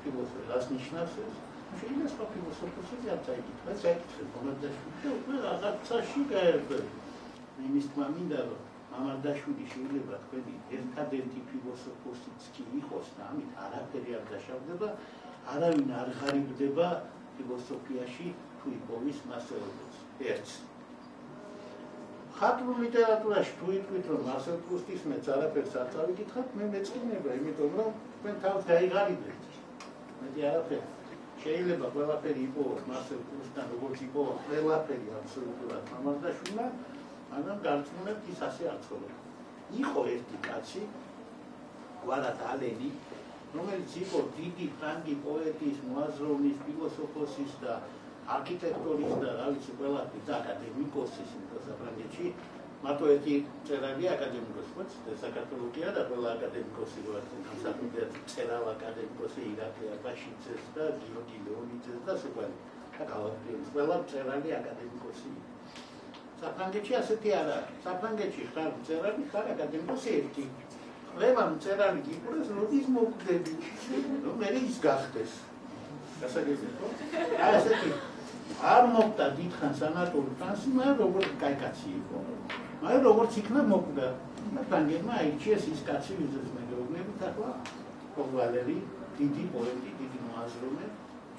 ფილოსოფია რას ნიშნავს ეს? შეიძლება სხვა ფილოსოფოსები არ წაიკითხა, წაიკითხეს მამარდაშვილი და უკვე რაღაცაში გაერკვევი. იმის თქმა მინდა რომ მამარდაშვილი შეიძლება თქვენი ერთადერთი ფილოსოფოსიც კი იყოს და ამით არაფერი არ დაშავდება, არავინ არ ღარიბდება ფილოსოფიაში თუ იპოვის მასეულებს. ერთს. ხატრულ ლიტერატურაში თუ იტყვით რომ მარსელ პრუსტის მეც არაფერს არ წავიკითხავთ, მე მეწყინება, იმიტომ რომ თქვენ თავს გაიღარიბებთ. მეტი არაფერი. შეიძლება ყველაფერი იპოვოს მარსელ პრუსტთან, როგორც იპოვა ყველაფერი აბსოლუტურად მამარდაშვილმა, მაგრამ გარწმუნებთ ის ასე არ ცხოვრობდა. იყო ერთი კაცი, გვარად ალენი, რომელიც იყო დიდი ფრანგი პოეტის, მოაზროვნის, ფილოსოფოსის და არქიტექტორის და რა ვიცი ყველაფრის აკადემიკოსის საფრანგეთში. მარტო ერთი წერალია აკადემიკოსი, მოიცით, საქართველოა და ყველა აკადემიკოსი როა განსაკუთრებით წერალ აკადემიკოსი ირაკლი აბაშიძეს და გიორგი ლეონიძეს და სხვანი. და გავაფრინს ყველა წერალი აკადემიკოსი. საფრანგეთში ასეთი არა. საფრანგეთში ხარ წერალი, ხარ აკადემიკოსი ერთი. ყველა წერალი გიყურეს, როდის მოკვდები, რომ მე ის გახდეს. გასაგებია, აი ასეთი არ მოკვდა დიდხანს ანატოლი ფრანსი, მაგრამ როგორც კაი კაცი იყო. მაგრამ როგორც იქნა მოკვდა. ფრანგებმა აირჩიეს ის კაცი, ვიზეც მეგობრებით, ახლა პოვალერი, დიდი პოეტი, დიდი მოაზროვნე,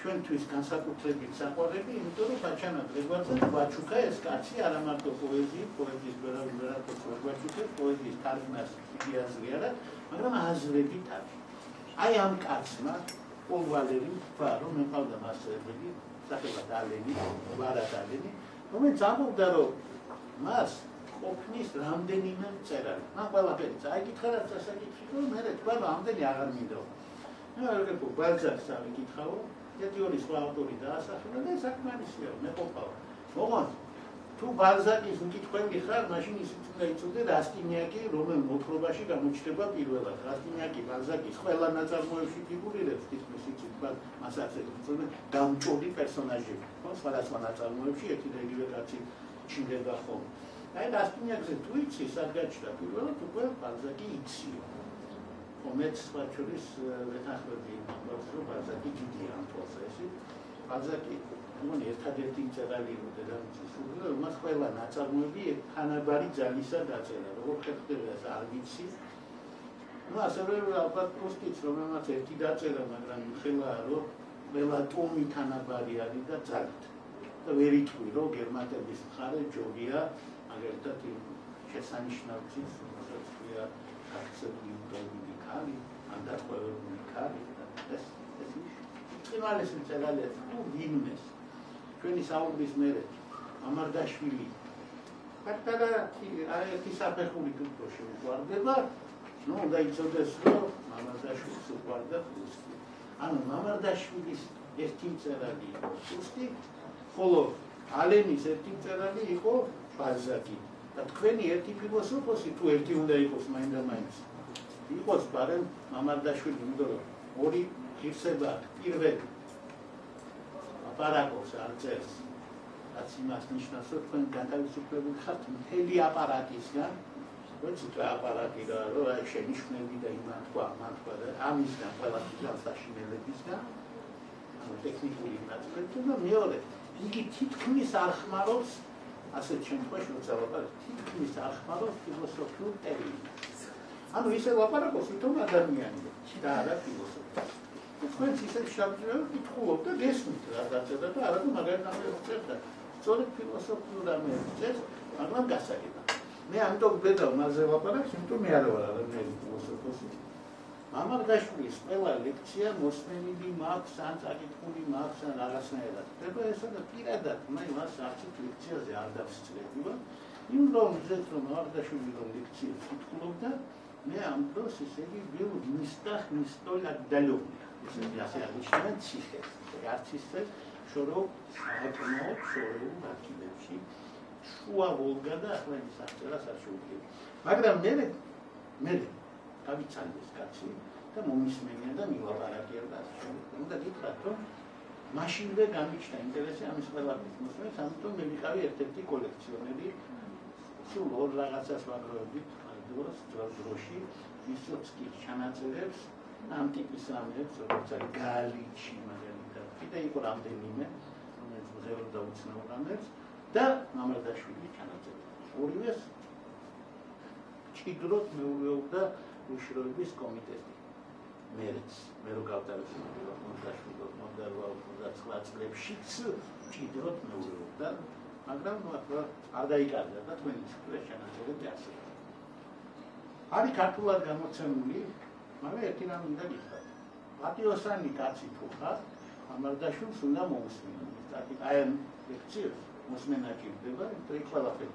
ჩვენთვის განსაკუთრებით საყვარელი, იმიტომ რომ ბაჩანა დღეგვარზე ვაჩუკა ეს კაცი არა მარტო პოეზიის ვერავითაც ვაჩუკა, პოეზიის თარგმნას დიდი აზრი არა, მაგრამ აზრებით არის. აი ამ კაცმა პოვალერი თქვა, რომ მეყავდა მასწავლებელი, სახელად ალენი, გვარად ალენი, რომელიც ამბობდა, რომ მას ყოფნის რამდენიმე წერალი. მან ყველაფერი წაიკითხა და წასაკითხი, რომ მე თქვა, რომ ამდენი აღარ მინდო. მე ვერგებო ბალზაკს წავიკითხავ, ერთი სხვა ავტორი დაასახელა და საკმარისია, მე ყოფავ. ოღონდ თუ ბალზაკის მკითხველი ხარ, მაშინ ისიც უნდა იცოდე რასტინიაკი, რომელ მოთხრობაში გამოჩნდება პირველად. რასტინიაკი ბალზაკის ყველა ნაწარმოებში ფიგურირებს, თითქმის იცით, მას ასე იწოდე გამჭოლი პერსონაჟები. სხვადასხვა ნაწარმოებში ერთი და იგივე კაცი ჩნდება ხოლმე. აი რასტინიაკზე თუ იცი, სად გაჩნდა პირველად, უკვე ბალზაკი იცია. მეც სხვა შორის ვეთანხმები ამბობს, რომ ბალზაკი დიდია ამ პროცესში. ბალზაკი ერთადერთი წერალი იყო დედამიწის სურვილი, რომელმაც ყველა ნაწარმოები თანაბარი ძალისა დაწერა. როგორ ხდება ეს არ ვიცი. ასევე ალბათ პრუსტიც, რომელმაც ერთი დაწერა, მაგრამ ხელაა, რომ ყველა ტომი თანაბარი არის და ძალით. და ვერ იტყვი, რომ გერმანების მხარე ჯობია, მაგალითად შესანიშნავცის, რომელსაც ქვია გაქცეული უდავი ქალი, ან დატყვევებული ქალი და ეს წინვალეს წერალია თუ ვინმეს ჩვენი საუბრის მერე მამარდაშვილი პატარა ერთი საფეხურით უფრო შეუყვარდება, ნუ უნდა იცოდეს, რომ მამარდაშვილს უყვარდა პრუსტი. ანუ მამარდაშვილის ერთი წერალი იყო პრუსტი, ხოლო ალენის ერთი წერალი იყო ბალზაკი. და თქვენი ერთი ფილოსოფოსი თუ ერთი უნდა იყოს მაინდა-მაინც იყოს ბარემ მამარდაშვილი, იმიტომ რომ ორი ღირსება აქვს. პირველი აპარატოს არ წერს, რაც იმას ნიშნავს, რომ თქვენ გათავისუფლებული ხართ მთელი აპარატისგან, ვიცით რა აპარატი და რა შენიშვნები და იმან თქვა და ამისგან ყველაფრის საშინელებისგან, ანუ ტექნიკური ნაწილები და მეორე იგი თითქმის არ ხმარობს, ასეთ შემთხვევაში როცა ლაპარაკობს, თითქმის არ ხმარობს ფილოსოფიურ ტერმინებს. ანუ ისე ლაპარაკობს, თვითონ ადამიანია და არა ფილოსოფია. თქვენც ისეთ შაბჯერად გითხულობთ და გესმით რა დაწერა და არა თუ მაგალითად წერდა. სწორედ ფილოსოფიურ ამერებს წერს, მაგრამ გასაგებად. მე ამიტომ ვბედავ მასზე ლაპარაკს, იმიტომ მე არ ვარ არანაირი ფილოსოფოსი. მამარდაშვილის ყველა ლექცია მოსმენილი მაქვს, ან წაკითხული მაქვს, ან რაღაცნაირად. ხდება ესა და პირადად მე მას არცით ლექციაზე არ დავსწრებია. იმ რომ ზეთ რომ მამარდაშვილი რომ ლექციებს კითხულობდა, მე ამ დროს ესე იგი ვიუ მისტახ მისტოლა დალონა. ესე ასე აღნიშნავენ ციხეს. არც ისე შორო აკმაო შორო მაკილებში შუა ვოლგა და ახლა ის აღწერას არ შეუძლია. მაგრამ მე გავიცანდეს კაცი და მომისმენია და მილაპარაკია და ასე შემდეგ. უნდა გითხრათ, რომ მაშინვე გამიჩნდა ინტერესი ამის ყველაფრის მოსმენას, ამიტომ მე ვიყავი ერთ-ერთი კოლექციონერი, სულ ორ რაღაცას ვაგროვებით, დროს დროში ვისოცკის ჩანაწერებს ამ ტიპის რამეებს, როგორც არის გალიჩი, მაგალითად, კიდე იყო რამდენიმე, რომელიც მღეროდა უცნაურ რამეებს და მამარდაშვილი ჩანაწერდა. ორივეს ჭიდროდ მეურვეობდა უშიშროების კომიტეტი. მერც, მე რო გავდარებდი მამარდაშვილი 88-89 წლებშიც ჭიდროდ მეურვეობდა, მაგრამ არ დაიკარგა და თქვენი ცხრა ჩანაწერები ასე. არის ქართულად გამოცემული, მაგრამ ერთი რამ მინდა გითხრათ. პატიოსანი კაცი თუ ხარ, მამარდაშვილს უნდა მოусმინო. აი ამ ლექციებს მოსმენა ჭირდება, იმიტომ იქ ყველაფერი.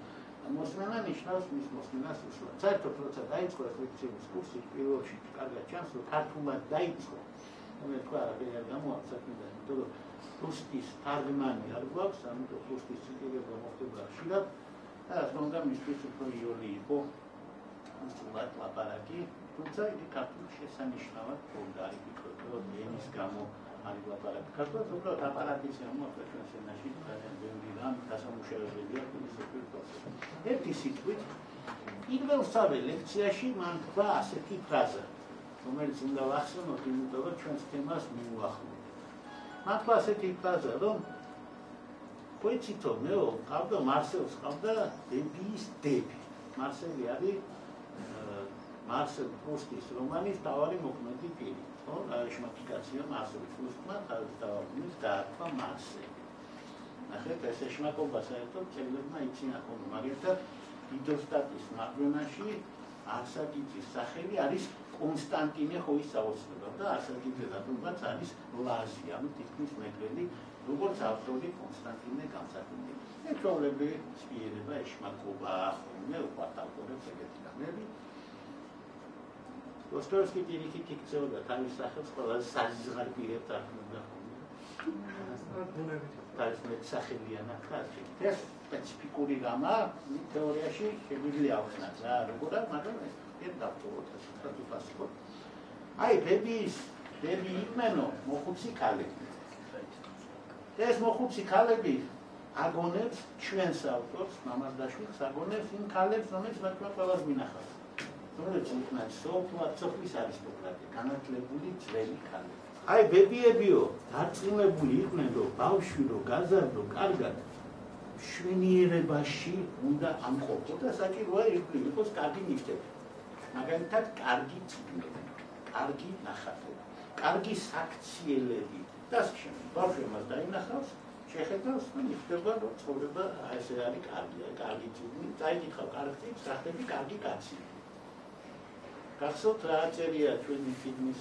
მოსმენა ნიშნავს მის მოსმენას უშუალოდ. საერთოდ როცა დაიწყო ეს ლექციის კურსი, პირველ რიგში კარგად ჩანს, რომ ქართულად დაიწყო. მე თქვა რა ვეღარ გამოაცხადე, იმიტომ რომ პრუსტის თარგმანი არ გვაქვს, ამიტომ პრუსტის ციტირება მოხდება ხშირად. და რა თქმა მისთვის უფრო იოლი იყო უსულად ლაპარაკი, თუმცა იგი ქართულ შესანიშნავად პოპულარი იყო, რომ ენის გამო არის ლაპარაკი. ქართულად უბრალოდ აპარატის ამოაქვს ჩვენს ენაში, ძალიან ბევრი რამ დასამუშავებელია ფილოსოფიურ პროცესში. ერთი სიტყვით, პირველსავე ლექციაში მან თქვა ასეთი ფრაზა, რომელიც უნდა ვახსენოთ, იმიტომ რომ ჩვენს თემას მიუახლოვდა. მან თქვა ასეთი ფრაზა, რომ ხოიცითო მეო, ყავდა მარსელს ყავდა დებიის დები. მარსელი არის მარსელ პრუსტის რომანის თავარი მოქმედი პირი. ხო, შმაკიკაცია მარსელ პრუსტმა თავის დაარქვა მარსელი. ნახეთ, ეს შმაკობა საერთოდ წელებმა იციან ხოლმე, მაგალითად იდოსტატის მარჯვენაში არსაკიძის სახელი არის კონსტანტინე ხოის საოცრება და არსაკიძე დათუნბაც არის ლაზი, ანუ თითქმის მეტრელი, როგორც ავტორი კონსტანტინე გამსახურდია. ეჩვეულებრივი ცვლილებაა შმაკობა, ხოლმე უყვართ ავტორებს ეგეთი რამები. დოსტოევსკი პირიქით იქცეოდა თავის სახელს ყველაზე საზღარ პირებს ახლობდა ხოლმე. თავის მეტსახელიანად ხარჯი. ეს სპეციფიკური რამა თეორიაში შეგვიძლია ავხსნათ რა, როგორ არის, მაგრამ ეს ერთ დავტოვოთ ასე ვფასებთ. აი, ბები იყვნენ მოხუცი ქალები. ეს მოხუცი ქალები აგონებს ჩვენს ავტორს, მამარდაშვილს აგონებს იმ ქალებს, რომელიც მართლა ყველას მინახავს. რომელიც იქნათ სოფლის არისტოკრატი, განათლებული ძველი ქალები. აი, ბებიებიო, დარწმუნებული იყვნენ, რომ ბავშვი რო გაზარდო კარგად, შვენიერებაში უნდა ამყოფო და საჭიროა იყოს კარგი ნივთები. მაგალითად, კარგი წიგნები, კარგი ნახატები, კარგი საქციელები და ასე შემდეგ. ბავშვი მას დაინახავს, შეხედავს და იხდება, რომ ცხოვრება ესე არის კარგი წიგნი, წაიკითხავ კარგ წიგნს, გახდები კარგი კაცი. გახსოვთ რა წერია ჩვენი წიგნის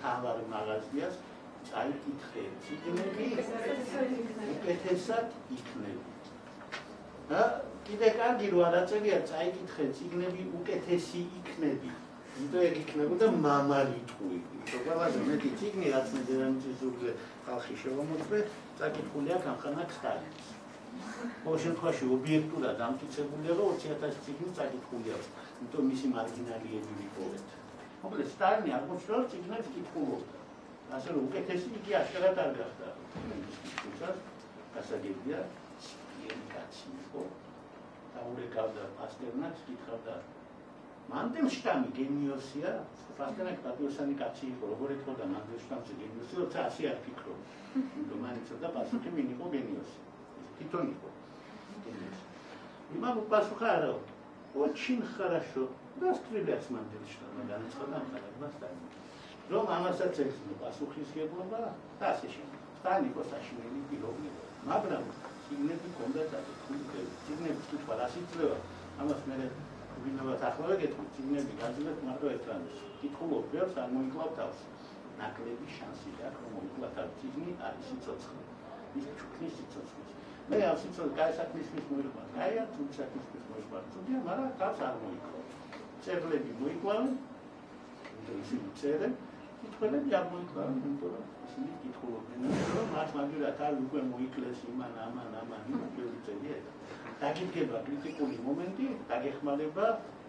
თავარი მაღაზიას, წაიკითხე წიგნები, უკეთესად იქნები. კიდე კარგი რო არ აწერია წაიკითხე წიგნები, უკეთესი იქნები. იმიტომ ეგ იქნებოდა მამალიტყვი. ყველაზე მეტი წიგნი, რაც მე დედამიწის ზურგზე ხალხი შევამოწმე, წაკითხულია გამხანა სტალინს. ყოველ შემთხვევაში ობიექტურად ამტკიცებულია, რომ 20,000 წიგნი წაკითხული აქვს. იმიტომ მისი მარგინალიები ვიპოვეთ. მოკლედ სტალინი აღმოჩნდა, რომ წიგნებს კითხულობდა. ასე რომ უკეთესი იგი აშკარად არ გახდა. თუმცა გასაგებია ციგნი კაცი იყო. დაურეკავდა პასტერნაკს, კითხავდა მანდელშტამი გენიოსია, პასტერნაკი პატიოსანი კაცი იყო, როგორ ეთქოდა მანდელშტამზე გენიოსი, როცა ასე არ ფიქრობდა. რომ მან იცოდა პასუხი ვინ იყო გენიოსი. თვითონ იყო გენიოსი. იმან უპასუხა არა. Очень хорошо. Раскрылась Мандельштама, განაცხადა ამხანაგმა სტალინმა. რომ ამასაც ეხსნა პასუხისმგებლობა და ასე შემდეგ. სტალინი იყო საშინელი პიროვნება, მაგრამ წიგნები ჰქონდა წაკითხული ბევრი. წიგნების კითხვა რას იძლევა? ამას მე ვინმეවත් ახლა ვეკითხი, წიგნები გაძლევთ მარტო ერთ რამეს. კითხულობ ბევრს არ მოიკლავ თავს. ნაკლები შანსი აქვს, რომ მოიკლა თავი. წიგნი არის სიცოცხლე. ის ჩუქნის სიცოცხლე. მე ამ სიცოცხლეს გაისაქმისმის მოიყვარ. გაია თუ საქმისმის მოიყვარ. თუმცა მაგრამ თავს არ მოიკლავ. წერლები მოიკლავენ, ისინი წერენ, კითხველები არ მოიკლავენ, იმიტომ რომ ისინი კითხულობენ, რომ მათ მაგალითად არ უკვე მოიკლეს იმან, ამან, ბევრი წერია. დაგიდგება კრიტიკული მომენტი, დაგეხმარება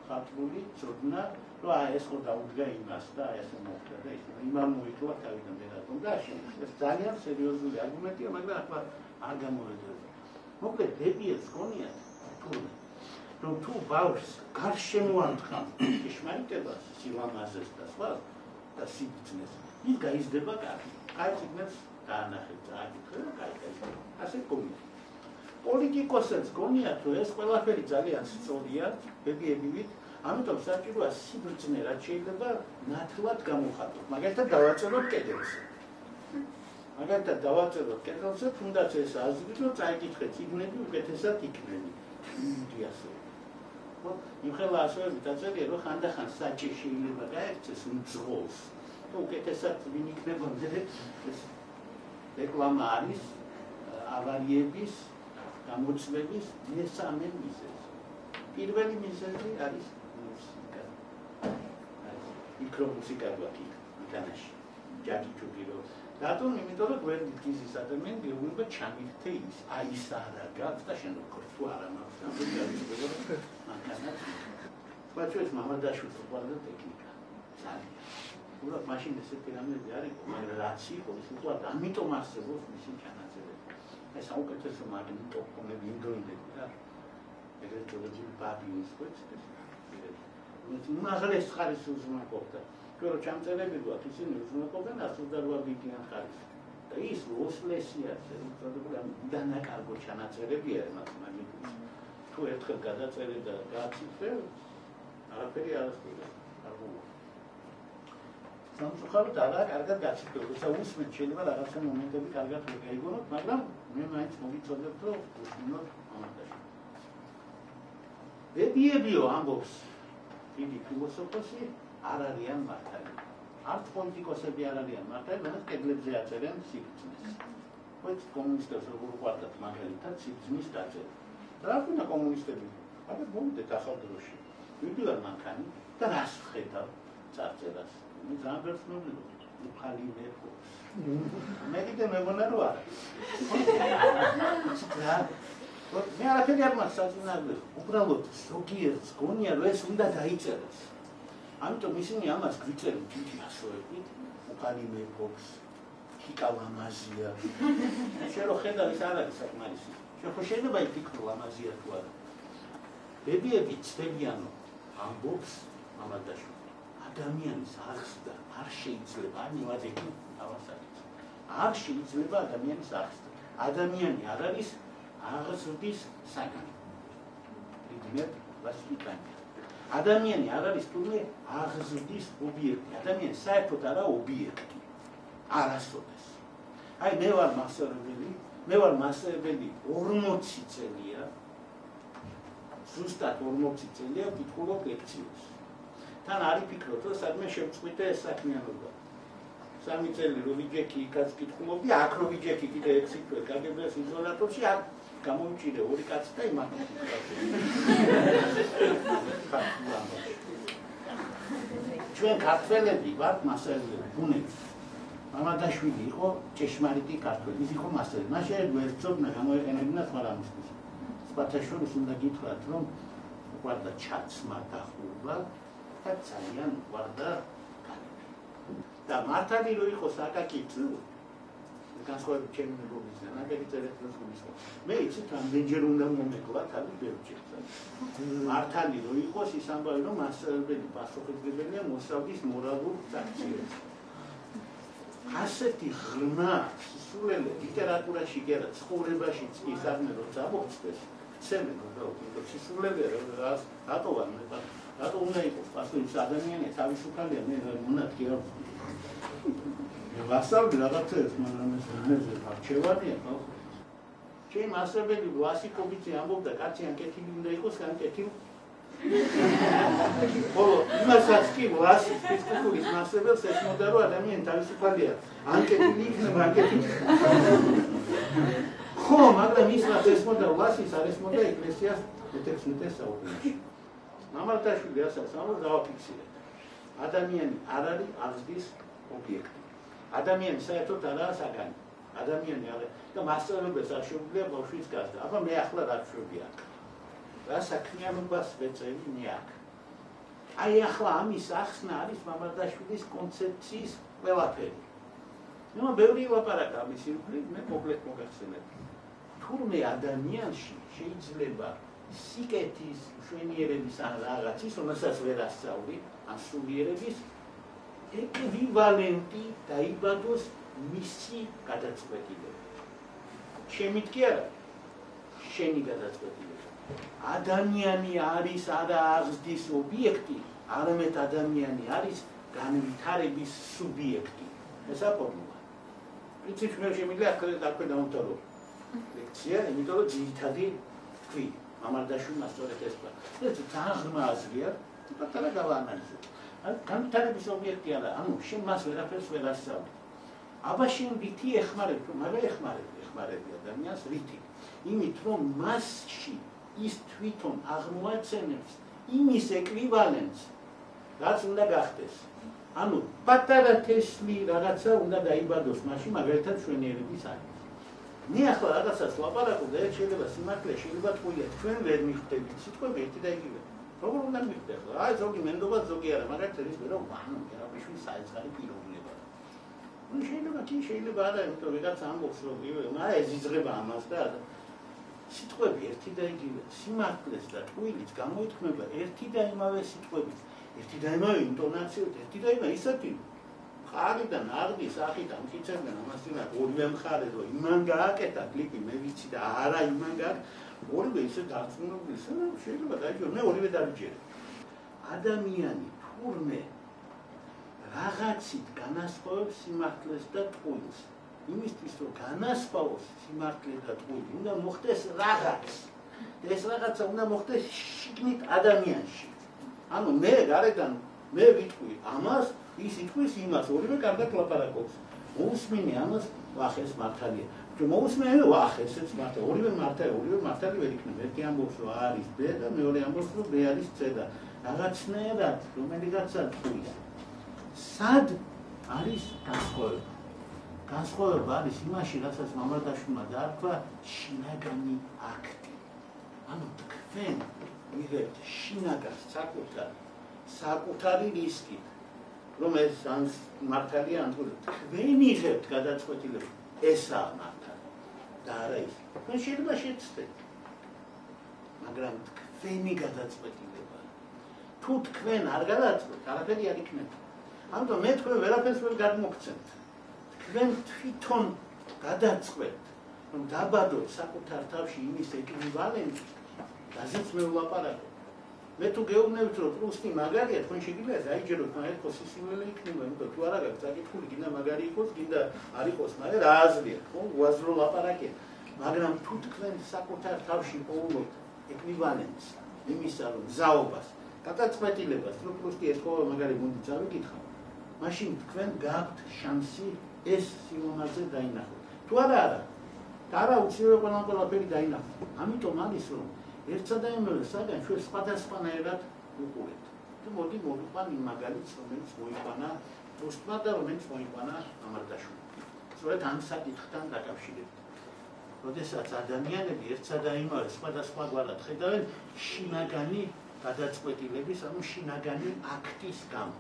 ხალხური ცოდნა, რომ აი ეს ხო დაუდგა იმას და აი ესე მოხდა და ის იმან მოიკლა თავიდან მერატომ და ეს ძალიან სერიოზული არგუმენტია, მაგრამ ახლა არ გამოვეძებთ. მოკლედ ბებიებს გონიათ თურმე რომ თუ ბავშვს გარშემო ამთხარ ჭეშმარიტებას, სილამაზეს და სხვა, და სიბრძნეს. ის გაიზრდება კარგი. კაი ციგნებს დაანახეთ, წააკითხე და კაი. ასე გონია. პოლიტიკოსაც გონიათ, რომ ეს ყველაფერი ძალიან სწორია, ბებიებივით, ამიტომ საჭიროა სიბრძნე, რაც შეიძლება ნათლად გამოხატოთ. მაგალითად დავაწეროთ კედელზე. მაგალითად დავაწეროთ კედელზე, თუნდაც ეს აზრი, რომ წაიკითხეთ ციგნები უკეთესად იქნება. იმდი ასე. იმხელა ასევე დაწერია, რომ ხანდახან საჭე შეიძლება გაექცეს მძღოლს. და უკეთესად ვინ იქნება ეს რეკლამა არის ავარიების გამოცვლების მესამე მიზეზი. პირველი მიზეზი არის მუსიკა. მიკრომუსიკა გვაქვს იტანაში. ჯაჭი ჩუპირო. რატომ? იმიტომ რომ გვერდით გიზის ადამიანი გეუბნება ჩამირთე ის. აი ის არა გაქვს და შენ როგორ თუ არა მაქვს. მანქანა. ბაჭუეს მამადაშვილს უყვარდა ტექნიკა. ძალიან. უბრალოდ მაშინ ესეთი რამეები არ იყო, მაგრამ რაც იყო, ის უყვარდა. ამიტომ არსებობს მისი ჩანაწერები. ეს საუკეთესო მაგნიტოფონები ინდოინდები რა. ეგრეთ წოდებული ბაბინის ხვეწეს. უმაღლეს ხარის უზრუნველყოფდა. თორე ჩამწერები გვაქვს, ისინი უზრუნველყოფენ 128 ბიტიან ხარისს. და ის ოსლესია, წოდებული დანაკარგო ჩანაწერებია მაგნიტის. თუ ერთხელ გადაწერე და გააციფრე, არაფერი არ ასწორდება. სამწუხაროდ არა კარგად გაციფრებთ, როცა უსმენთ შეიძლება რაღაცა მომენტები კარგად გაიგონოთ, მაგრამ მე მაინც მოგიწოდებ, რომ უსმინოთ ამაში. ბებიებიო ამბობს დიდი ფილოსოფოსი არ არიან მართალი. არც პოლიტიკოსები არ არიან მართალი, მაგრამ კედლებზე აწერენ სიბრძნეს. მოიცა კომუნისტებს როგორ უყვარდათ მაგალითად სიბრძნის დაწერა. რა უნდა კომუნისტები? აბა მოვიდეთ ახალ დროში. ვიდეო მანქანი და რას ხედავ წარწერას. მე ძალიან ვერცნობდი უფალი მერყოს. მე კიდე მეგონა რო არა. მე არაფერი არ მაქვს საწინააღმდეგო. უბრალოდ ზოგიერთს გონია რომ ეს უნდა დაიწეროს. ამიტომ ისინი ამას გვიწერენ თვითი ასოებით, უფალი მერყოს, ჰიკალამაზია. შენ რო ხედავ ის არ არის საკმარისი. შენ ხო შეიძლება იფიქრო ლამაზია თუ არა. ბებიები ცდებიანო ამბობს მამადაშვილი. ადამიანის აღზრდა არ შეიძლება, ანიმადები ავასაკეთ. არ შეიძლება ადამიანის აღზრდა. ადამიანი არ არის აღზრდის საგანი. იმედ ვასკიტანი. ადამიანი არ არის თუნდაც აღზრდის ობიექტი. ადამიანი საერთოდ არა ობიექტი. არასოდეს. აი მე ვარ მასწავლებელი 40 წელია. ზუსტად 40 წელია ვკითხულობ ლექციებს. თან არ იფიქროთ, რომ სადმე შევწყვიტე ეს საქმიანობა. 3 წელი რო ვიჯექი იქაც კითხულობდი, აქ რო ვიჯექი კიდე 6 თვე გაგებდეს იზოლატორში, აქ გამომჭირე 2 კაცი და იმათო. ჩვენ ქართველები ვართ მასალები, ბუნები. მამადაშვილი იყო ჭეშმარიტი ქართველი, ის იყო მასალი. მაშინ გვერდზობნა გამოეყენებინა სხვა რამისთვის. სპარტაშვილს უნდა გითხრათ, რომ უყვარდა ჩაცმა და ხურვა და ძალიან უყვარდა განები. და მართალი რო იყოს აკაკიც, განსხვავებით ჩემი მეგობრისგან, აკაკიც ერთხელ გულისხმობ. მე იცით რამდენჯერ უნდა მომეკლა თავი ბევრჯერ. მართალი რო იყოს ის ამბავი, რომ მასწავლებელი პასუხისმგებელია მოსავლის მორალურ აქციებს. ასეთი ღრმა სულელი ლიტერატურაში კი არა, ცხოვრებაშიც კი საქმე როცა მოხდეს, ცემენ რომ სულელი რატო ვარ მე რატო უნდა იყოს პასუხის ადამიანია თავისუფალია მე მონათქი არ მე ვასწავლე რაღაცებს მაგრამ ეს არჩევანია ხო ჩემი მასწავლებელი ვასიკოვიჩი ამბობდა კაცი ან კეთილი უნდა იყოს ან კეთილი ხოლო იმასაც კი ვასის ფიზიკულის მასწავლებელს ესმოდა რომ ადამიანი თავისუფალია ან კეთილი იქნება ან კეთილი ხო მაგრამ ის რაც ესმოდა ვასის არ ესმოდა ეკლესიას მე-16 საუკუნეში მამადაშვილი ასაც ამბობს დავაფიქსირეთ. ადამიანი არ არის აღზრდის ობიექტი. ადამიანი საერთოდ არაა საგანი. ადამიანი არა და მასწავლებელს არ შეუძლია ბავშვის გაზრდა. აბა მე ახლა რა ვშვები აქ? რა საქმიანობას ვეწევი მე აქ? აი ახლა ამის ახსნა არის მამადაშვილის კონცეფციის ყველაფერი. ნუ ბევრი ლაპარაკა ამის ირგვლივ, მე მოკლედ მოგახსენებ. თურმე ადამიანში შეიძლება სიკეთის შვენიერების ან რაღაცის, რომელსაც ვერ ასწავლი, ან სულიერების ეკვივალენტი დაიბადოს მისი გადაწყვეტილება. შემით კი არა, შენი გადაწყვეტილება. ადამიანი არის არა აღზრდის ობიექტი, არამედ ადამიანი არის განვითარების სუბიექტი. ესა ფორმულა. იცით, მე შემიძლია აქვე დავამთავრო ლექცია, იმიტომ რომ ძირითადი თქვი, მამარდაშვილმა სწორედ ეს თქვა. ეს ძალიან ღრმა აზრია, პატარა გავაანალიზოთ. განვითარების ობიექტი არა, ანუ შენ მას ვერაფერს ვერ ასწავლი. აბა შენ ვითი ეხმარებ, მაგრამ ეხმარები ადამიანს ვითი. იმით რომ მასში ის თვითონ აღმოაცენებს იმის ეკვივალენტს, რაც უნდა გახდეს. ანუ პატარა თესლი რაღაცა უნდა დაიბადოს მაშინ, მაგალითად შვენიერების არის. მე ახლა რაღაცას ლაპარაკობ და ეს შეიძლება სიმართლე, შეიძლება თქვია, ჩვენ ვერ მიხვდებით სიტყვები ერთი და იგივე. როგორ უნდა მიხვდეთ? აი ზოგი მენდობა, ზოგი არა, მაგრამ ის ვერ ვანო, ერაბიშვილი საიწყარი პიროვნება. ну შეიძლება არა, იმიტომ რომ ვიღაც ამბობს რომ აი ეს იზღება ამას და სიტყვები ერთი და იგივე. სიმართლეს და ტყუილიც გამოითქმება ერთი და იმავე სიტყვებით, ერთი და იმავე ინტონაციით, ერთი და იმავე ისეთი ხარიდან, აღდის, ახიდან, მტკიცებდნენ ამას წინა ორივე მხარე რომ იმან გააკეთა კლიპი, მე ვიცი და არა იმან გააკეთა, ორივე ისე დარწმუნებული, შეიძლება დაიჯერო, მე ორივე დავიჯერე. ადამიანი თურმე რაღაცით განასხვავებს სიმართლეს და ტყუილს. იმისთვის რომ განასხვავოს სიმართლე და ტყუილი, უნდა მოხდეს რაღაც. ეს რაღაცა უნდა მოხდეს შიგნით ადამიანში. ანუ მე გარედან მე ვიტყვი ამას, ის იტყვის იმას, ორივე კარგად ლაპარაკობს. მოусმინე ამას, ვახ ეს მართალია. მოусმინე ვახ ესეც მართალია. ორივე მართალი ვერ იქნება. ერთი ამბობს რომ არის B და მეორე ამბობს რომ B არის C და რაღაცნაირად რომელიღაცა ტყუის. სად არის განსხვავება? განსხვავება არის იმაში, რასაც მამარდაშვილმა დაარქვა შინაგანი აქტი. ანუ თქვენ მიღებთ შინაგანს საკუთარი რისკით, რომ ეს მართალია ან თქო, თქვენ იღებთ გადაწყვეტილება, ესაა მართალი და არა ის. თქვენ შეიძლება შეცდეთ, მაგრამ თქვენი გადაწყვეტილება. თუ თქვენ არ გადაწყვეტთ, არაფერი არ იქნება. ამიტომ მე თქვენ ვერაფერს ვერ გადმოგცემთ. თქვენ თვითონ გადაწყვეტთ, რომ დაბადოთ საკუთარ თავში იმის ეკვივალენტი, რაზეც მე ვლაპარაკობ. მე თუ გეუბნებით, რომ პრუსტი მაგარია, თქვენ შეგიძლიათ დაიჯეროთ, მაგრამ ეს სისიმლე იქნება, იმიტომ თუ არა გაქვს საკითხული, გინდა მაგარი იყოს, გინდა არ იყოს, მაგრამ რა აზრია, ხო, უაზრო ლაპარაკია. მაგრამ თუ თქვენ საკუთარ თავში პოულობთ ეკვივალენტს, იმისა, რომ ზაობას, გადაწყვეტილებას, რომ პრუსტი ეთქვა მაგარი გუნდი წავიკითხავ, მაშინ თქვენ გაქვთ შანსი ეს სიმამაზე დაინახოთ. თუ არა, არა უცებ ყველაფერი დაინახოთ. ამიტომ არის რომ ერთსა და იმავე საგან ჩვენ სხვადასხვანაირად ვუყურებთ. თუ მოდი მოვიყვან იმ მაგალითს, რომელიც მოიყვანა პრუსტმა და რომელიც მოიყვანა მამარდაშვილმა. სწორედ ამ საკითხთან დაკავშირებით. როდესაც ადამიანები ერთსა და იმავე სხვადასხვაგვარად ხედავენ შინაგანი გადაწყვეტილების, ანუ შინაგანი აქტის გამო.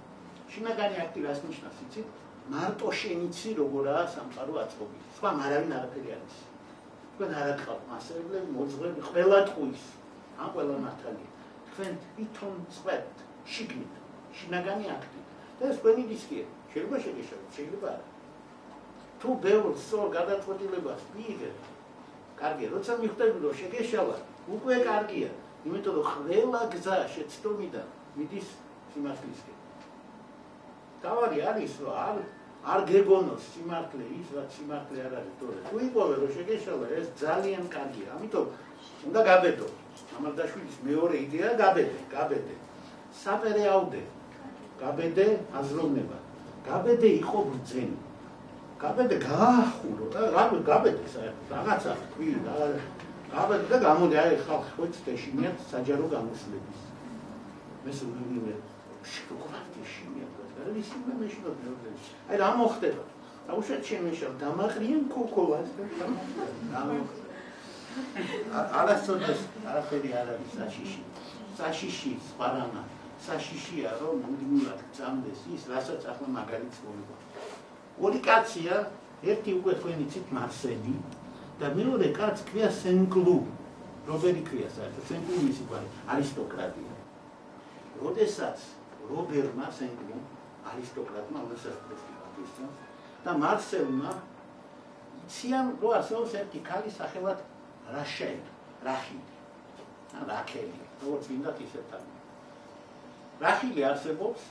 შინაგანი აქტი რას ნიშნავს, იცით? მარტო შენიცი როგორაა სამყარო აწყობილი. სხვა არავინ არაფერი არის. თქვენ არ აკყავთ მასწავლებლები, მოძღვრები, ყველა ტყუის, ან ყველა მართალია. თქვენ თვითონ წვეთთ შიგნით, შინაგანი აქტი. და ეს თქვენი რისკია. შეიძლება შეგეშალოთ, შეიძლება არა. თუ ბევრ სწორ გადაწყვეტილებას მიიღებთ, კარგია, როცა მიხვდები რომ შეგეშალოთ, უკვე კარგია, იმიტომ რომ ყველა გზა შეცდომიდან მიდის სიმართლისკენ. თავი არის რომ არ გეგონოს სიმართლე ის, რაც სიმართლე არ არის, თორე თუ იპოვე რომ შეგეშალა, ეს ძალიან კარგია. ამიტომ უნდა გაბედო. მამარდაშვილის მეორე იდეა გაბედე. საპერიაუდე. გაბედე აზროვნება. გაბედე იყო ბრძენი. გაბედე გაახურო და გაბედე საერთოდ რაღაცა თქვი, გაბედე და გამოდი აი ხალხი ხო წეშინიათ საჯარო გამოსვლების. მე სულ შეკრაფტი შინია. აი რა მოხდება? აუშვეთ შემეშალ დამაყრიან კოკოვას და არასოდეს არაფერი არ არის საშიში. საშიში სპარანა. საშიშია რომ მუდმივად გწამდეს ის, რასაც ახლა მაგალითს მოვიყვანო. ორი კაცია, ერთი უკვე თქვენ იცით მარსელი და მეორე კაცს ქვია სენკლუ. რობერი ქვია საერთოდ, სენკლუ მისი გვარი, არისტოკრატია. როდესაც რობერმა სენკლუმ არისტოკრატმა უნივერსიტეტში პატივისცემს და მარსელმა იციან რომ არსებობს ერთი ქალი სახელად რახილი. რაქელი, როგორც გინდათ ისე თარგმნი. რახილი არსებობს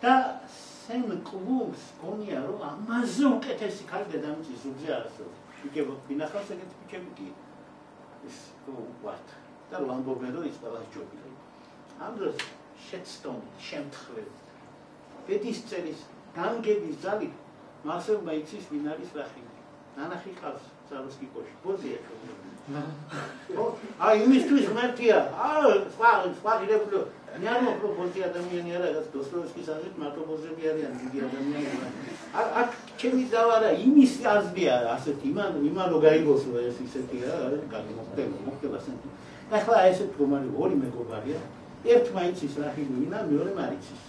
და სენ კლუბს გონია რომ ამაზე უკეთესი ქალი დედამიწის ზურგზე არსებობს. იქება ვინახავს ეგეთი ფიქრები კი ის ვართ და ლამბობენ რომ ის ყველას ჯობია. ამ დროს შეცდომი, შემთხვევით, ბედისწერის განგების ძალით მარსელმა იცის ვინ არის რახილი. ნანახი ყავს ზაროსკიპოში, ბოზია აი იმისთვის ღმერთია, სხვა ღირებულიო, მე არ მოხდა ბოზი ადამიანი არა, რაც დოსტოევსკის აზრით მარტო ბოზები არიან დიდი ადამიანები. აქ ჩემი ზავარა იმის აზრია ასეთი, იმან რო გაიგოს რომ ეს ისეთია, მოხდება სენტი. ახლა ესე თქმარი ორი მეგობარია, ერთმა იცის რახილი ვინა, მეორემ არ იცის.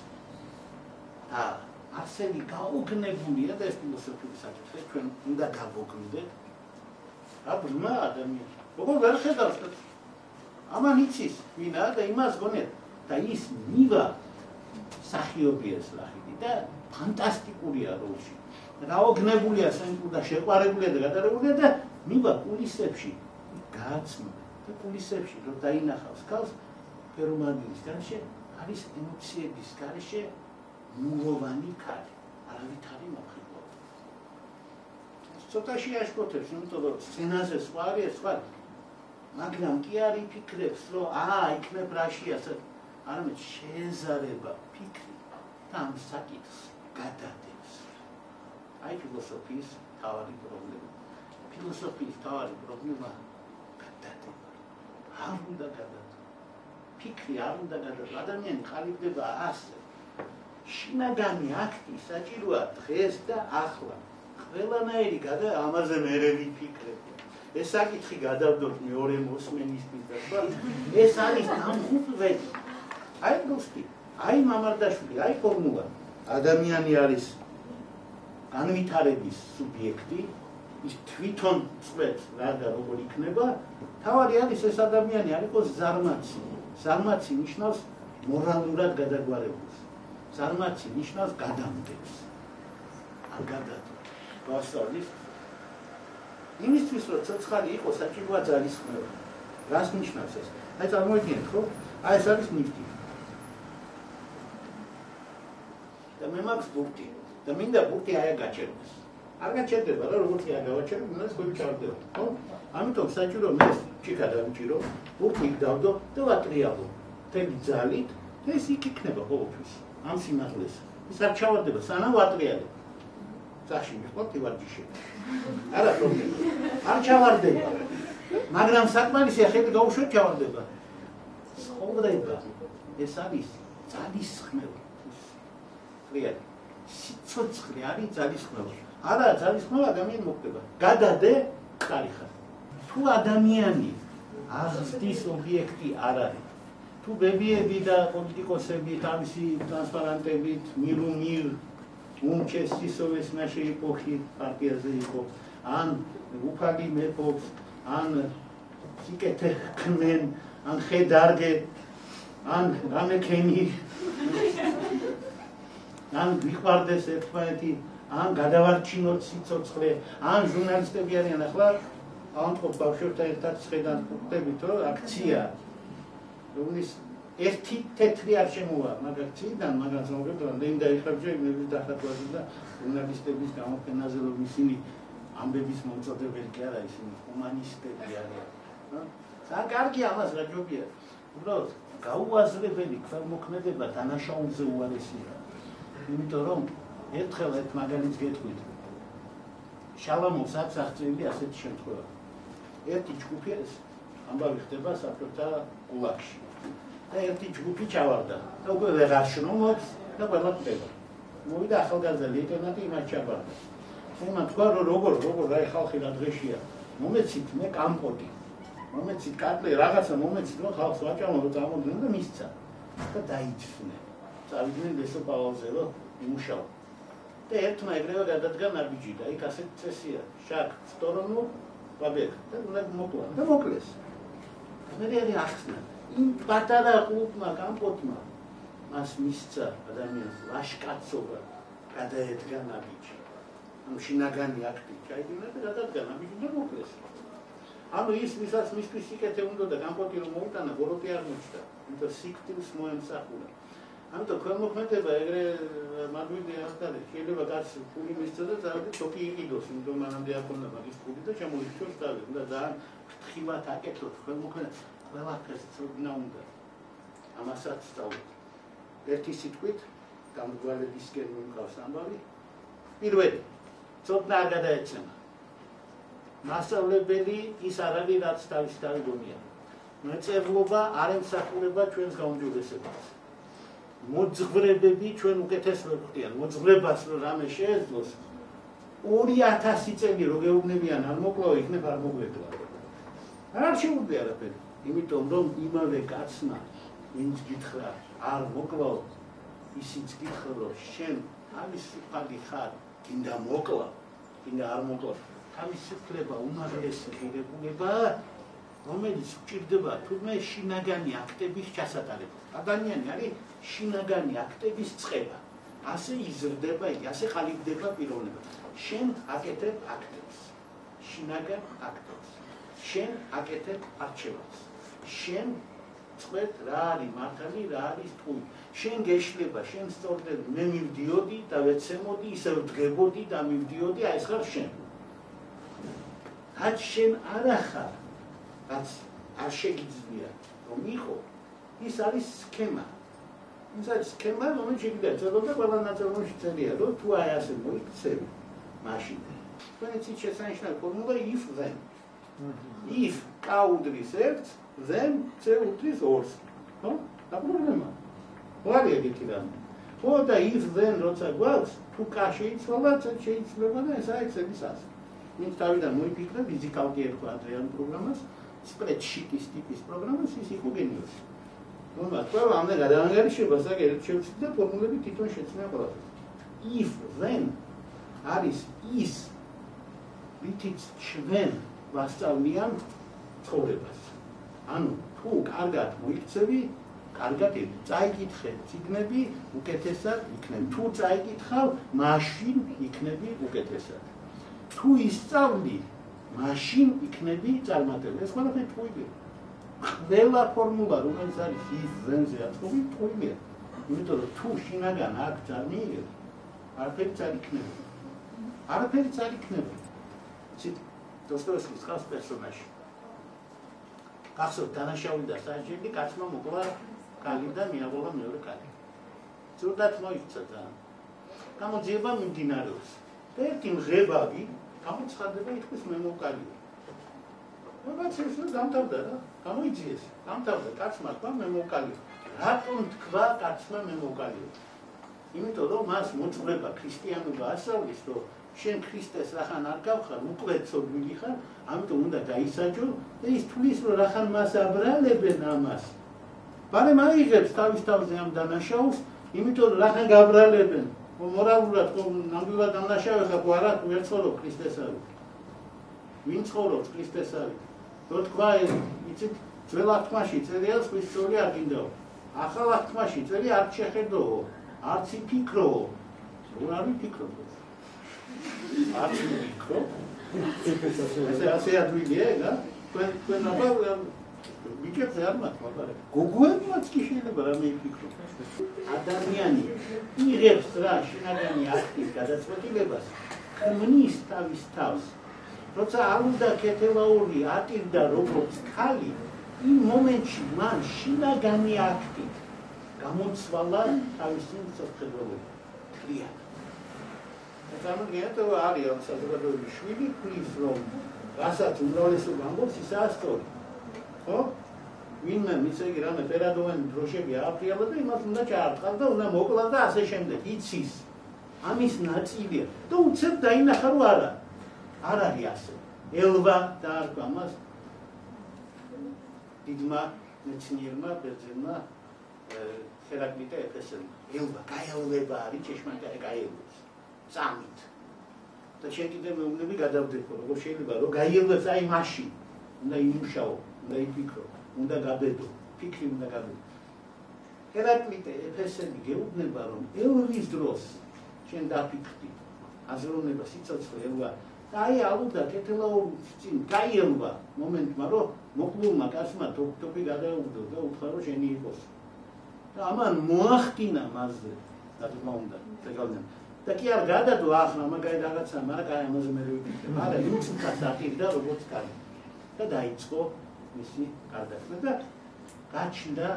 არსენი გაუგნებულია და ეს ფილოსოფიური საკითხი ჩვენ უნდა გავოგნდეთ. რა ბრმა ადამიანი. როგორ ვერ ხედავს ამან იცის ვინა და იმას გონიათ და ის მივა მსახიობია ეს რახილი და ფანტასტიკურია როლში. რაოგნებულია სენკუ და შეყვარებულია და გადარებულია და მივა კულისებში გააცნო და კულისებში რომ დაინახავს ქალს ფერმანის განშე არის ემოციების გარეშე მუღოვანი ქალი, არავითარი მოხიბლა. ცოტაში აშკოთებს, იმიტომ რომ სცენაზე სხვა არის, სხვა. მაგრამ კი არ იფიქრებს, რომ იქნებ რაში ასე. არამედ შეეზარება ფიქრი და ამ საკითხს გადადებს. აი ფილოსოფიის თავი პრობლემა. ფილოსოფიის თავი პრობლემა გადადება. არ უნდა გადადო. ფიქრი არ უნდა გადადო. ადამიანი ყალიბდება ასე. შინაგანი აქტი საჭიროა დღეს და ახლა. ყველანაირი ამაზე მერე ვიფიქრებ. ეს საკითხი გადავდოთ მეორე მოსმენისთვის და ეს არის დამხუპველი. აი გუსტი, აი მამარდაშვილი, აი ფორმულა. ადამიანი არის განვითარების სუბიექტი, ის თვითონ წვეთს რა და როგორ იქნება. თავარი არის ეს ადამიანი არ იყოს ზარმაცი. ზარმაცი ნიშნავს მორალურად გადაგვარებულს. ზარმაცი ნიშნავს გადამდებს. არ გადადო. გასავლის იმისთვის რომ ცოცხალი იყოს საჭიროა ძალისხმევა. რას ნიშნავს ეს? აი წარმოვიდგინეთ, ხო? აი ეს არის ნივთი. და მე მაქვს ბურთი და მინდა ბურთი აი გაჩერდეს. არ გაჩერდება რა, როგორც აი გავაჩერებ, უნდა ხოი ჩავდება, ხო? ამიტომ საჭირო მე ჩიქა დავიჭირო, ბურთი დავდო და ვატრიალო. თემი ძალით და ეს იქ იქნება ყოველთვის. ამ სიმაღლეს. ის არ ჩავარდება, სანამ ვატრიალებ. წაში მიყავთ ვარჯიში. არა პრობლემა. არ ჩავარდება. მაგრამ საკმარისია ხედი გაუშვეთ ჩავარდება. ცხოვრება ეს არის ძალისხმევა. რეალ. სიცოცხლე არის ძალისხმევა. არა ძალისხმევა ადამიანი მოხდება. გადადე ხარიხა. თუ ადამიანი აღზრდის ობიექტი არ არის. თუ ბებიები და პოლიტიკოსები თავისი ტრანსპარანტებით მირუმირ უმჩეს ისოვეს ნაშე ეპოქი პარტიაზე იყო ან უფალი მეფობს ან სიკეთე ქმენ ან ხედარგე ან რამექენი ან ვიყვარდეს ერთმანეთი ან გადავარჩინოთ სიცოცხლე ან ჟურნალისტები არიან ახლა ავამტყობ ბავშვებთან ერთად შეხედან ხვდებით რომ აქცია რომლის ერთი თეთრი არ შემოვა მაგ აქციიდან მაგრამ ზოგადად ნემ დაიხარჯა იმების დახატვაზე და ჟურნალისტების გამოფენაზე რომ ისინი ამბების მომწოდებელი კი არა ისინი ჰუმანისტები არიან რა კარგი ამას რა ჯობია უბრალოდ გაუაზრებელი ქველმოქმედება დანაშაულზე უარესია იმიტომ რომ ერთხელ ერთ მაგალითს გეტყვით შალამოვს აქვს აღწერილი ასეთი შემთხვევა ერთი ჯგუფი ამბავი ხდება საფრთა გულაგში და ერთი ჯგუფი ჩავარდა და უკვე ვერ აშრომობს და ყველა ხდება მოვიდა ახალგაზრდა ლეიტენანტი იმას ჩაბარდა იმან თქვა რომ როგორ აი ხალხი რა დღეშია მომეცით მე კამპოტი მომეცით კატლი რაღაცა მომეცით რომ ხალხს ვაჭამო რომ წამოდნენ და მისცა და დაიჭრნენ წავიდნენ ლესოპავალზე რომ იმუშაო და ერთმა ეგრევე გადადგა ნაბიჯი და იქ ასეთ წესია შაქ სტორონო ვაბეკ და უნდა მოკლა და მოკლეს მე რეალი ახსნა იმ პატარა კლუბმა კამპოტმა მას მისცა ადამიანს ლაშკაცობა გადაედგა ნაბიჯი. ანუ შინაგანი აქტი ჩაიდინა და გადადგა ნაბიჯი და მოკლეს. ანუ ის ვისაც მისთვის სიკეთე უნდა და გამპოტი რომ მოუტანა ბოროტი არ მოჩნდა, იმიტომ სიკვდილს მოემსახურა. ამიტომ ქველმოქმედება ეგრე მაგვიდე ახალი შეიძლება კაცს ფული მისცა და წავედი თოკი იყიდოს, იმიტომ მანამდე არ ქონდა მაგის ფული და შემოიქცოს დავი. უნდა ძალიან ფრთხილად აკეთოთ ქველმოქმედება, ყველაფერს ცოდნა უნდა. ამასაც სწავლოთ. ერთი სიტყვით გამგვალებისკენ მომყავს ამბავი. პირველი, ცოდნა არ გადაეცემა. მასწავლებელი ის არ არის, რაც თავის გონია. მეწევლობა არ ემსახურება ჩვენს გაუმჯობესებას. მოძღვრებები ჩვენ უკეთეს ვერ ხდიან. მოძღვრებას რომ რამე შეეძლოს 2000 წელი რო გეუბნებიან არ მოკლო, იქნებ არ მოგვეძლო. არ შეუძლია არაფერი. იმიტომ რომ იმავე კაცმა ვინც გითხრა არ მოკლო, ისიც გითხრა რომ შენ თავისუფალი ხარ, გინდა მოკლა, გინდა არ მოკლო. თავისუფლება უმაღლესი ღირებულება, რომელიც გვჭირდება თურმე შინაგანი აქტების ჩასატარება. ადამიანი არის შინაგანი აქტების წყება. ასე იზრდება იგი, ასე ყალიბდება პიროვნება. შენ აკეთებ აქტებს, შინაგან აქტებს. შენ აკეთებ არჩევანს. შენ წყვეტ რა არის მართალი, რა არის ტყუილი. შენ გეშლება, შენ სწორდება, მე მივდიოდი და ვეცემოდი, ისევ ვდგებოდი და მივდიოდი, აი ეს ხარ შენ. რაც შენ არ ახარ, რაც არ შეგიძლია რომ იყო, ის არის სქემა. ის არის სქემა, რომელიც შეგიძლია წეროდა ყველა ნაწარმოებში წერია, რომ თუ აი ასე მოიქცევი, მაშინ. თქვენიცით შესანიშნავი ფორმულა if then. If კაუდრის ერთს, then c უდრის ორს. ხო? და პრობლემა. ვარი ეგეთი რამე. ხო და if then როცა გვაქვს, თუ k შეიცვალა, c შეიცვლება და ეს არის c-ის ასი. ვინც თავიდან მოიფიქრა ფიზიკალკი ერქვა ადრეან პროგრამას, spreadsheet-ის ტიპის პროგრამას, ის იყო გენიოსი. რომაც ყველა ამდენ გადაანგარიშებას აგერეთ შევცვლით და ფორმულები თვითონ შეცვლა ყველაფერს. If then არის ის რითიც ჩვენ ვასწავლიან ცხოვრებას. ანუ თუ კარგად მოიქცევი, კარგად წაიკითხე წიგნები, უკეთესად იქნები. თუ წაიკითხავ, მაშინ იქნები უკეთესად. თუ ისწავლი, მაშინ იქნები წარმატებული. ეს ყველაფერი ტყუილია. ყველა ფორმულა, რომელიც არის if then-ზე აწყობი, ტყუილია. იმიტომ რომ თუ შინაგან აქტს არ მიიღებ, არაფერიც არ იქნება. არაფერიც არ იქნება. დოსტოევსკის ხავს პერსონაჟი. გახსოვთ დანაშაული და საჯელი კაცმა მოკლა კალი და მიაღოლა მეორე კალი. ზურდად მოიქცა ძალიან. გამოძიება მიმდინარეობს. და ერთი მღებავი გამოცხადდება ითქვის მე მოკალია. რაც ეს დამთავრდა რა, გამოიძიეს. დამთავრდა კაცმა თქვა მე მოკალია. რატომ თქვა კაცმა მე მოკალია? იმიტომ რომ მას მოწყვება ქრისტიანობა ასწავლის, რომ შენ ქრისტეს რახან არ გავხარ, უკლეცობილი ხარ, ამიტომ უნდა დაისაჯო და ის თulis რომ რახან მას აბრალებენ ამას. ბარემ აიღებს თავის თავზე ამ დანაშაულს, იმიტომ რომ რახან გაბრალებენ. მორალურად ნამდვილად დანაშაულს აქვს არა თუ ვერ ცხოვრობ ქრისტესავით. ვინ ცხოვრობს ქრისტესავით? რო თქვა ეს, იცით, ძველ აღთქმაში წერია სხვის სწორი არ გინდაო. ახალ აღთქმაში წერია არ შეხედოო, არც იფიქროო. რო არ ვიფიქრო. არც ვიფიქრო. ასე ადვილია, რა? თქვენ აბა ვიკეთე არ მაქვს, მაგრამ გოგოებმაც კი შეიძლება რამე იფიქრო. ადამიანი იღებს რა შინაგანი აქტის გადაწყვეტილებას, ქმნის თავის თავს. როცა არ უნდა ქეთელაური ატირდა როგორც ქალი, იმ მომენტში მან შინაგანი აქტით გამოცვალა თავისი მსოფლმხედველობა. თლიან. წარმოგიდგენთ, რომ არის ამ საზოგადოების შვილი, ქმნის რომ რასაც უმრავლესობა ამბობს, ისაა სწორი. ხო? ვინმე მისე იგი რამე პერადოვანი დროშები ააფრიალა და იმას უნდა ჩაარტყა და უნდა მოკლა და ასე შემდეგ. იცის. ამის ნაწილია და უცებ დაინახა რომ არა. არ არის ასე. ელვა დაარქვა მას დიდმა მეცნიერმა ბერძენმა ჰერაკლიტე ეფესელმა. ელვა, გაელვება არის ჭეშმარიტი გაელვებს. წამით. და შენ კიდე მეუბნები გადავდექო, როგორ შეიძლება რომ გაიელვებს აი მაშინ. უნდა იმუშაო, უნდა იფიქრო, უნდა გაბედო, ფიქრი უნდა გაბედო. ერაკლიტე ეფესელი გეუბნება, რომ ელვის დროს შენ დაფიქრდი, აზროვნება სიცოცხლე ელვა და აი ალუდა კეთილაობის წინ გაიელვა მომენტმა, რომ მოკლულმა კაცმა თოფი გადაუგდო და უთხრა, რომ შენი იყოს. და ამან მოახდინა მასზე, რა თქმა უნდა, ზეგავლენ. და კი არ გადადო ახლა მაგარი რაღაცა, მაგრამ აი ამაზე მე ვიფიქრე, მაგრამ იუცკაც აპირდა როგორც კაცი. და დაიწყო მისი გარდაქმნა და გაჩნდა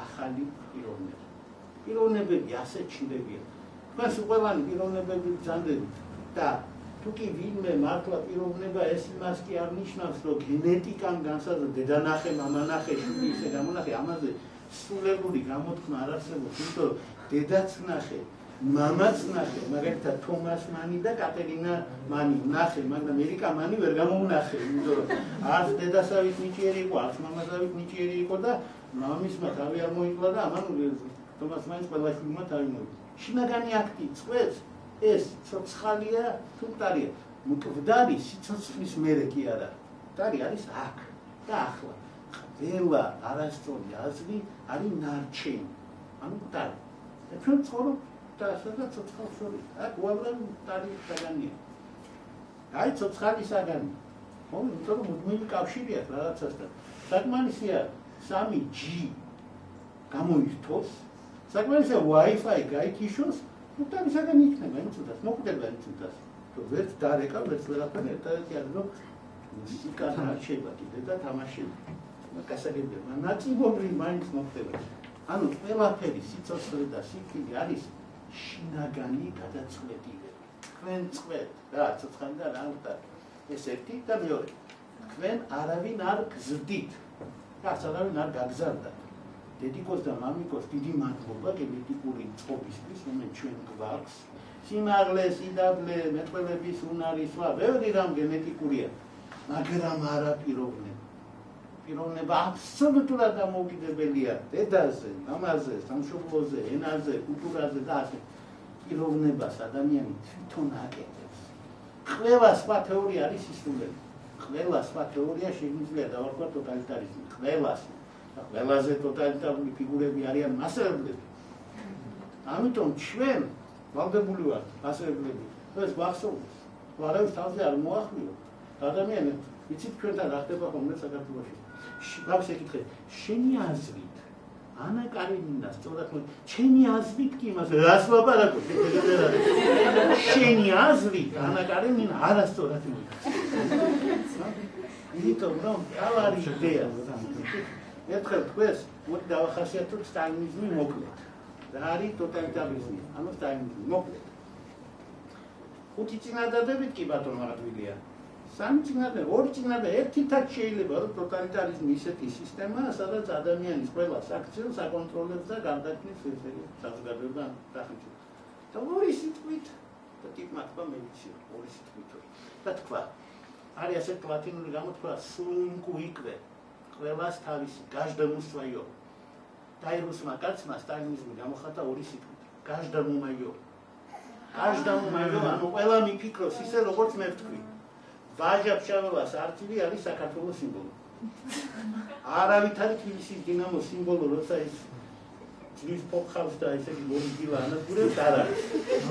ახალი პიროვნება. პიროვნებები ასე ჩნდებიან. თქვენს ყველანი პიროვნებები ბრძანდებით და თუ კი ვინმე მართლა პიროვნება ეს იმას კი არ ნიშნავს, რომ გენეტიკამ განსაზღვრა დედანახე, მამანახე, შვილი ისე გამონახე, ამაზე სულებული გამოთქმა არ არსებობს, იმიტომ რომ დედაც ნახე, მამაც ნახე, მაგალითად თომას მანი და კატერინა მანი ნახე, მაგრამ ერიკა მანი ვერ გამოუნახე, იმიტომ რომ არც დედასავით ნიჭიერი იყო, არც მამასავით ნიჭიერი იყო და მამისმა თავი არ მოიკლა და ამან თომას მანის ყველა შვილმა თავი მოიკლა. შინაგანი აქტი წყვეტს ეს ცოცხალია თუ მკვდარია. მკვდარი სიცოცხლის მერე კი არა. მკვდარი არის აქ და ახლა. ყველა არასწორი აზრი არის ნარჩენი. ანუ მკვდარი. და ჩვენ ცხოვრობ და სადაც ცოცხალ შორის. აქ უამრავი მკვდარი საგანია. აი ცოცხალი საგანი. ხო, იმიტომ რომ მუდმივი კავშირია რაღაცასთან. საკმარისია 3G გამოირთოს. საკმარისია Wi-Fi გაიქიშოს, მკვდარი საგანი იქნება იმ წუთას, მოკვდება იმ წუთას. თუ ვერც დარეკა, ვერც ვერაფერი ერთადერთი არის, რომ სიკანა რჩება კიდე და თამაშება. გასაგებია, ნაწილობრივ მაინც მოხდება. ანუ ყველაფერი სიცოცხლე და სიკვდილი არის შინაგანი გადაწყვეტილება. თქვენ წყვეტ რა ცოცხალი და რა მკვდარი. ეს ერთი და მეორე. თქვენ არავინ არ გზრდით. რაც არავინ არ გაგზავნა. დედიკოს და მამიკოს დიდი მადლობა გენეტიკური წყობისთვის, რომელიც ჩვენ გვაქვს. სიმაღლე, სიდაბლე, მეტყველების უნარი, სხვა ბევრი რამ გენეტიკურია, მაგრამ არა პიროვნება. პიროვნება აბსოლუტურად დამოუკიდებელია დედაზე, მამაზე, სამშობლოზე, ენაზე, კულტურაზე და ასე. პიროვნებას ადამიანი თვითონ აკეთებს. ყველა სხვა თეორია არის სისულელი. ყველა სხვა თეორია შეგვიძლია დავარქვათ ტოტალიტარიზმი. ყველას. ყველაზე ტოტალიტარული ფიგურები არიან მასწავლებლები. ამიტომ ჩვენ ვალდებული ვართ მასწავლებლები. ეს გვახსოვს. ვარავის თავზე არ მოახმიო. ადამიანებს იცით ჩვენთან რა ხდება ხოლმე საქართველოში. მაგას ეკითხე, შენი აზრით ანა კარენინა სწორად ჩემი აზრით კი იმას რას ლაპარაკობ? შენი აზრით ანა კარენინა არასწორად მოიქცა. იმიტომ რომ თავარი იდეა ერთხელ თქვენს მოდი დავახასიათოთ სტალინიზმი მოკლედ. რა არის ტოტალიტარიზმი? ანუ სტალინიზმი მოკლედ. 5 წინადადებით კი ბატონო აღვილია. 3 წინადადება, 2 წინადადება, ერთითაც შეიძლება რომ ტოტალიტარიზმი ისეთი სისტემაა, სადაც ადამიანის ყველა საქციელს აკონტროლებს და გარდაქმნის საზოგადოება სახელმწიფო. და ორი სიტყვით და ტიპმა თქვა მედიცინა, ორი სიტყვით. და თქვა, არის ასეთ ლათინური გამოთქვა sum cuique. ყველას თავისი каждому свое. დაირუსმა კაცმა სტალინიზმი გამოხატა ორი სიტყვით. каждому моё. каждому моё, ანუ ყველა მიფიქროს ისე როგორც მე ვთქვი. ვაჟა-ფშაველას არწივი არის საქართველოს სიმბოლო. არავით არის თბილისის დინამოს სიმბოლო, როცა ის ძვის ფოხავს და ესე იგი ორი დილა ანადგურებს, არ არის.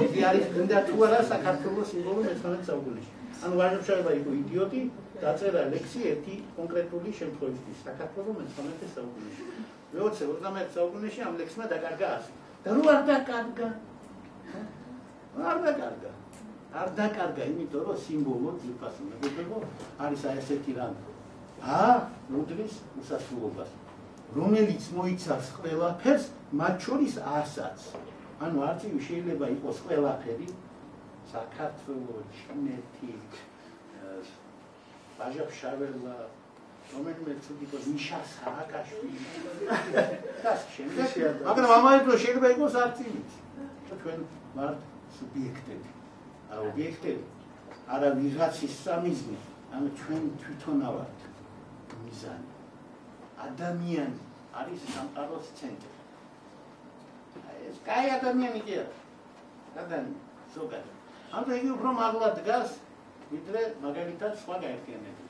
იგი არის გინდა თუ არა საქართველოს სიმბოლო მე-19 საუკუნეში. ანუ ვაჟა-ფშაველა იყო იდიოტი, დაწერა ლექსი ერთი კონკრეტული შემთხვევისთვის საქართველოს მე-19 საუკუნეში. მე-21 საუკუნეში ამ ლექსმა დაკარგა ასე. და რო არ დაკარგა? არ დაკარგა. არ დაკარგა, იმიტომ რომ სიმბოლო ძვირფასუნებებო არის აი ესეთი რამ. უდრის უსასრულობას, რომელიც მოიცავს ყველაფერს, მათ შორის ასაც. ანუ არწივი შეიძლება იყოს ყველაფერი, საქართველო, ჩინეთი, ვაჟა-ფშაველა, რომელიმე ცუდი იყო ნიშა სააკაშვილი. და შემდეგ, მაგრამ ამავე დროს შეიძლება იყოს არწივიც. თქვენ ვართ სუბიექტები. ობიექტები, არა ვიღაცის სამიზნე, ანუ ჩვენ თვითონა ვართ მიზანი. ადამიანი არის სამყაროს ცენტრი. ეს კაი ადამიანი კი არა. ადამიანი, ზოგადად. ანუ იგი უფრო მაღლა დგას, ვიდრე მაგალითად სხვა გაერთიანებები.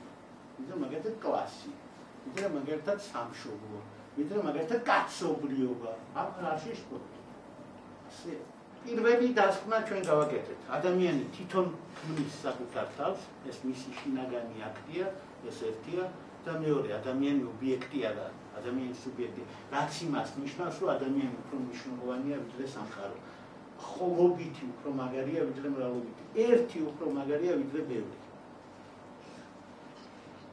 ვიდრე მაგალითად კლასი, ვიდრე მაგალითად სამშობლო, ვიდრე მაგალითად კაცობრიობა. ამ არ შეშფოთი. ასე პირველი დასკვნა ჩვენ გავაკეთეთ. ადამიანი თვითონ ქმნის საკუთარ თავს, ეს მისი შინაგანი აქტია, ეს ერთია და მეორე ადამიანი ობიექტი არა, ადამიანის სუბიექტი. რაც იმას ნიშნავს, რომ ადამიანი უფრო მნიშვნელოვანია ვიდრე სამყარო. ხობობითი უფრო მაგარია ვიდრე მრავლობითი. ერთი უფრო მაგარია ვიდრე ბევრი.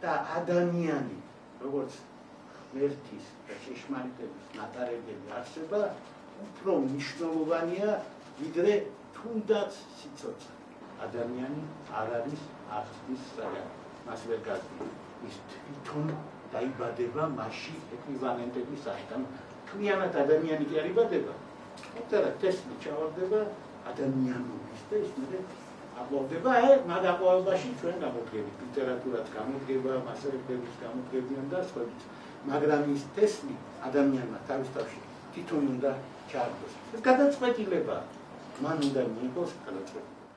და ადამიანი, როგორც ღმერთის და ჭეშმარიტების მატარებელი არსება, უფრო მნიშვნელოვანია ვიდრე თუნდაც სიცოცხლე. ადამიანი არ არის აღზრდის საგანი, მას ვერ გაზრდილი. ის თვითონ დაიბადება მასში ეკვივალენტების სახით. ანუ თლიანად ადამიანი კი არ იბადება. მოდერა ტესტი ჩავარდება ადამიანობის და ის მე აყვავდება მაგ აყვავებაში ჩვენ გამოდგებით. ლიტერატურაც გამოდგება, მასალების გამოდგებიან და სხვა. მაგრამ ის ტესტი ადამიანმა თავის თავში თვითონ უნდა ჩაარგოს. ეს გადაწყვეტილება მან უნდა მიიღოს გადაწყვეტილება.